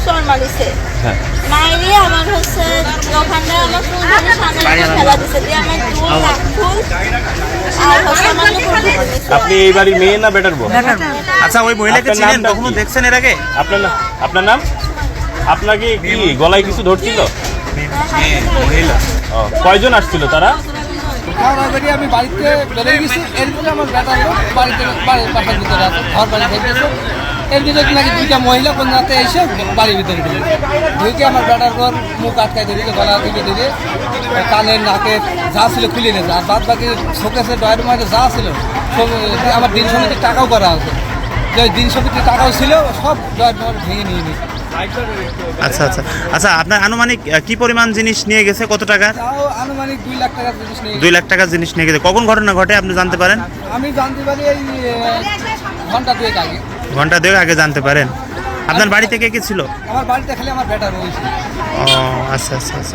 চর মারিছে। হ্যাঁ মাইরে আমার হচ্ছে ওখানটা আমার ফুলদানি সামনে ফেলা দিছে দিয়ে আমার 2 লাখ ফুল আর হচ্ছে আমার আপনি এই বাড়ির মেয়ে না বেটার বউ? আচ্ছা, ওই মহিলাকে আপনার চিনেন? নামটা কখনো কি? দেখছেন এর আগে? আপনার নাম? আপনাকে কি গলায় কিছু ধরছিল? মহিলা। ও, কয়জন আসছিল তারা? আমি বাড়িতে বেরিয়ে গেছি, এর ভিতরে আমার বেটার লোক বাড়িতে বাসার ভিতরে আছে, ঘর বাড়ি দেখতেছে। এর ভিতরে নাকি 2টা মহিলা কোন রাতে এসে বাড়ির ভিতরে ঢুকে আমার বেটার ঘর মুখ আটকাই দিকে, গলা দিকে দিকে, কানের নাকের যা ছিল খুলে নিয়েছে। আর বাদ বাকি শোকেসের ডয়ের মধ্যে যা ছিল সব, আমার দিন সমিতির টাকাও করা আছে, যে দিন সমিতির টাকাও ছিল সব ডয়ের ভেঙে নিয়ে নিয়েছে। আচ্ছা আচ্ছা আচ্ছা, আপনার আনুমানিক কি পরিমাণ জিনিস নিয়ে গেছে, কত টাকার? তাও আনুমানিক 2 লাখ টাকার জিনিস নিয়ে 2 লাখ টাকার জিনিস নিয়ে গেছে। কখন ঘটনা ঘটে আপনি জানতে পারেন? আমি জানতে পারি এই ঘন্টা 2 আগে। ঘন্টা 2 আগে জানতে পারেন। আপনার বাড়ি থেকে কে ছিল? আমার বাড়িতে খালি আমার বেটার রয়েছে। ও আচ্ছা আচ্ছা আচ্ছা।